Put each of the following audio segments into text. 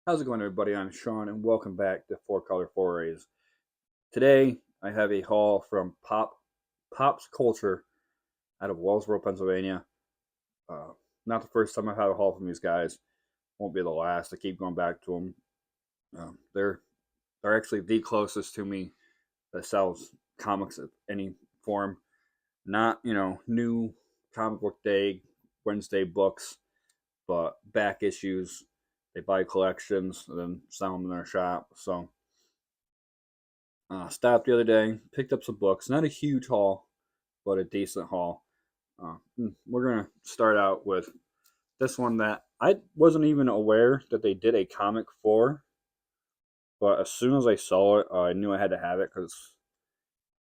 How's it going, everybody? I'm Sean, and welcome back to Four Color Forays. Today, I have a haul from Pop's Culture out of Wellsboro, Pennsylvania. Uh, Not the first time I've had a haul from these guys. Won't be the last. I keep going back to them. They're actually the closest to me that sells comics of any form. Not new comic book day Wednesday books, but back issues. They buy collections and then sell them in their shop. So stopped the other day, picked up some books. Not a huge haul, but a decent haul. We're going to start out with this one that I wasn't even aware that they did a comic for, but as soon as I saw it, I knew I had to have it because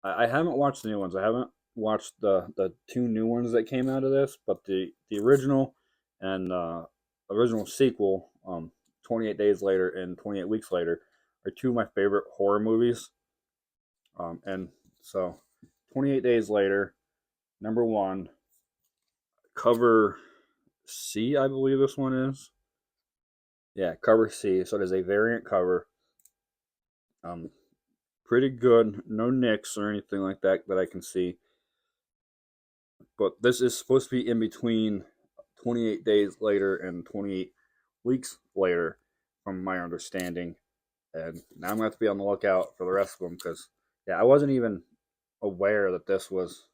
I haven't watched the new ones. I haven't watched the two new ones that came out of this, but the original and original sequel, 28 Days Later and 28 Weeks Later, are two of my favorite horror movies. And so 28 Days Later, number one, cover C, I believe this one is. Yeah, cover C. So it is a variant cover. Um, Pretty good. No nicks or anything like that that I can see. But this is supposed to be in between 28 days later and 28 weeks later, from my understanding. And now I'm going to have to be on the lookout for the rest of them because, yeah, I wasn't even aware that this was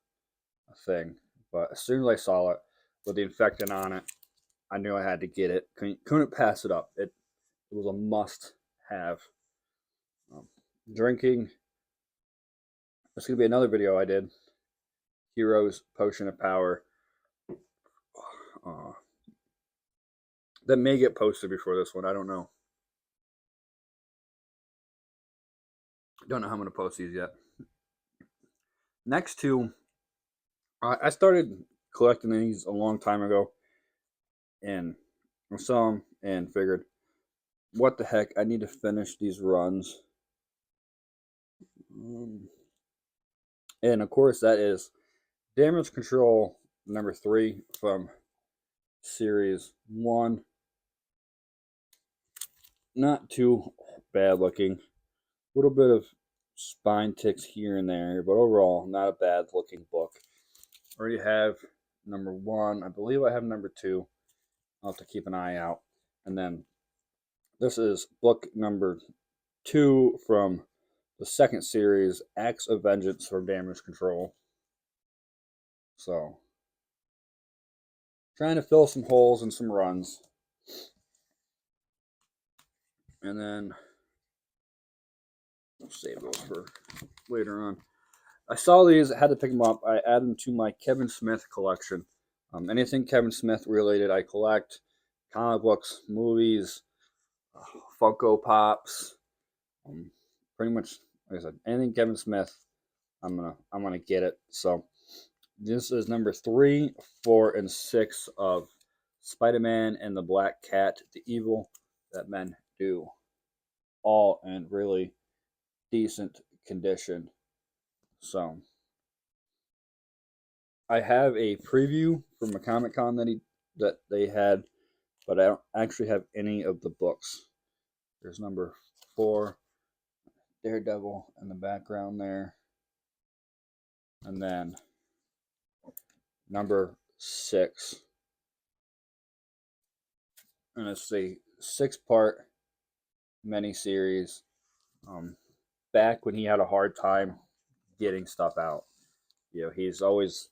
a thing. But as soon as I saw it with the infected on it, I knew I had to get it. Couldn't pass it up. It was a must have. Um, Drinking. It's going to be another video I did. Heroes Potion of Power. Uh, that may get posted before this one. I don't know. Don't know how I'm going to post these yet. Next two, I started collecting these a long time ago, and I saw them and figured, what the heck? I need to finish these runs. And of course, that is Damage Control number 3 from series 1. Not too bad looking. A little bit of spine ticks here and there, but overall, not a bad looking book. Already have number 1. I believe I have number 2. I'll have to keep an eye out. And then this is book number 2 from the second series, Acts of Vengeance from Damage Control. So, trying to fill some holes and some runs. And then I'll save those for later on. I saw these, I had to pick them up. I added them to my Kevin Smith collection. Anything Kevin Smith related, I collect. Comic books, movies, Funko Pops, pretty much, like I said, anything Kevin Smith, I'm gonna get it. So this is number 3, 4, and 6 of Spider-Man and the Black Cat: The Evil That Men Do. All in really decent condition. So I have a preview from a Comic Con that they had, but I don't actually have any of the books. There's number 4, Daredevil in the background there, and then number 6, and it's a 6-part miniseries. Back when he had a hard time getting stuff out, he's always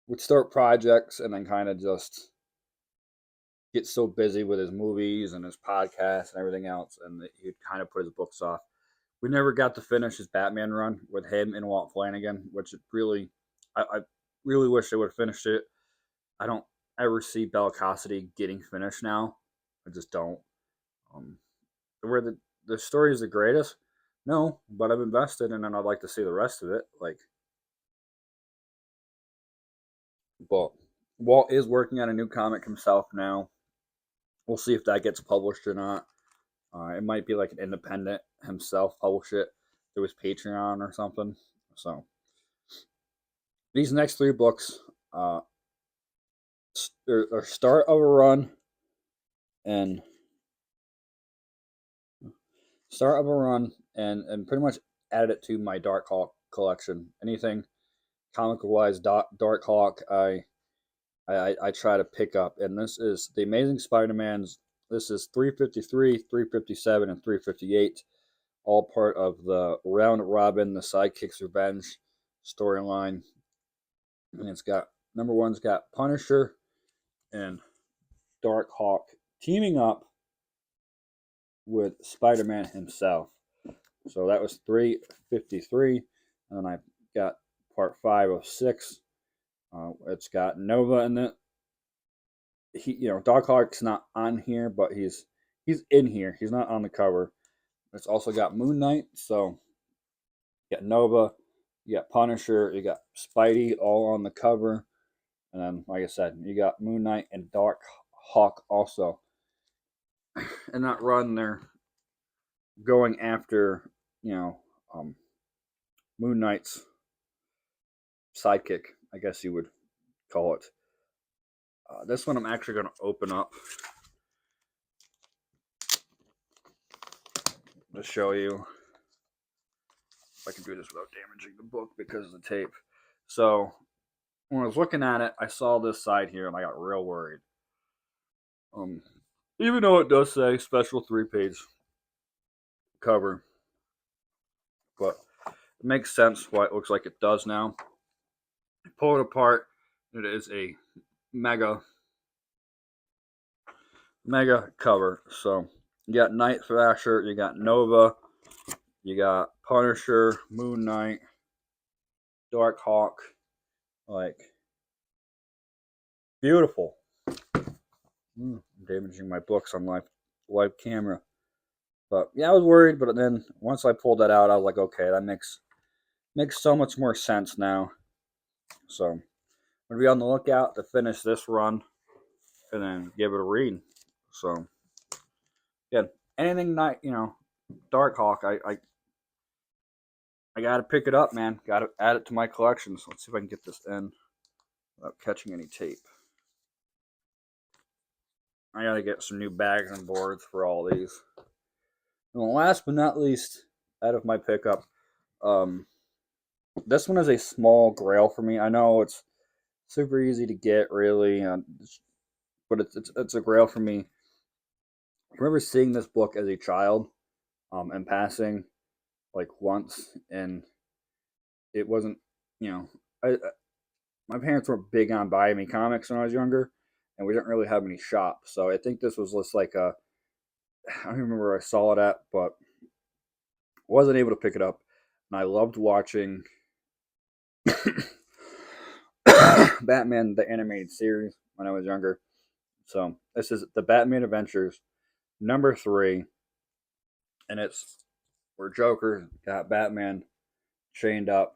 would start projects and then kind of just get so busy with his movies and his podcasts and everything else, and he'd kind of put his books off. We never got to finish his Batman run with him and Walt Flanagan, which I really wish they would have finished it. I don't ever see Bella Cassidy getting finished now. I just don't. Um, where the story is the greatest, no, but I've invested and then I'd like to see the rest of it. But Walt is working on a new comic himself now. We'll see if that gets published or not. It might be like an independent himself publish it through his Patreon or something. So these next 3 books are start of a run, and start of a run and pretty much added it to my Dark Hawk collection. Anything comical wise Dark Hawk, I try to pick up, and this is the Amazing Spider-Man's. This is 353, 357, and 358, all part of the Round Robin, the Sidekick's Revenge storyline. And it's got number one's got Punisher and Dark Hawk teaming up with Spider-Man himself. So that was 353, and then I got part 5 of 6. It's got Nova in it. Dark Hawk's not on here, but he's in here. He's not on the cover. It's also got Moon Knight, so you got Nova, you got Punisher, you got Spidey all on the cover, and then, like I said, you got Moon Knight and Dark Hawk also. In that run, they're going after, Moon Knight's sidekick, I guess you would call it. This one I'm actually going to open up to show you. If I can do this without damaging the book because of the tape. So when I was looking at it, I saw this side here and I got real worried. Even though it does say special 3-page cover, but it makes sense why it looks like it does now. Pull it apart, it is a mega cover. So you got Night Thrasher, you got Nova, you got Punisher, Moon Knight, Dark Hawk, like beautiful. Damaging my books on live camera. But yeah, I was worried, but then once I pulled that out, I was like, okay, that makes so much more sense now. So I'm gonna be on the lookout to finish this run and then give it a read. So again, anything Dark Hawk, I gotta pick it up, man. Gotta add it to my collection. So let's see if I can get this in without catching any tape. I gotta get some new bags and boards for all these. And last but not least, out of my pickup, this one is a small grail for me. I know it's super easy to get, really, but it's a grail for me. I remember seeing this book as a child, and passing like once, and it wasn't, my parents weren't big on buying me comics when I was younger, and we didn't really have any shops. So I think this was just like I don't even remember where I saw it at, but wasn't able to pick it up. And I loved watching Batman the Animated Series when I was younger. So this is the Batman Adventures number 3, and it's where Joker got Batman chained up.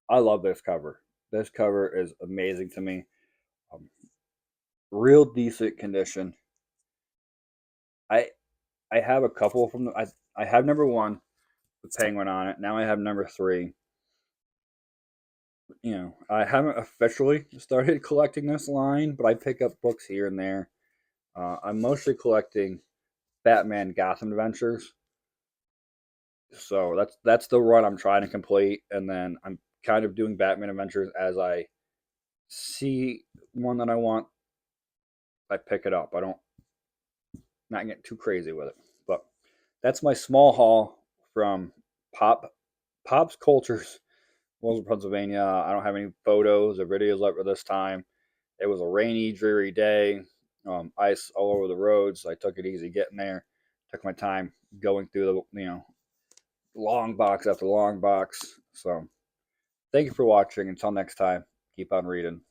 I love this cover. This cover is amazing to me. Real decent condition. I have a couple from I have number 1 with Penguin on it. Now I have number 3. I haven't officially started collecting this line, but I pick up books here and there. I'm mostly collecting Batman Gotham Adventures. So that's the run I'm trying to complete, and then I'm kind of doing Batman Adventures as I see one that I want. I pick it up. I don't not get too crazy with it, but that's my small haul from Pop's Cultures, Wilson, Pennsylvania. I don't have any photos or videos up for this time. It was a rainy, dreary day. Ice all over the roads. I took it easy getting there. Took my time going through the long box after long box. So thank you for watching. Until next time, keep on reading.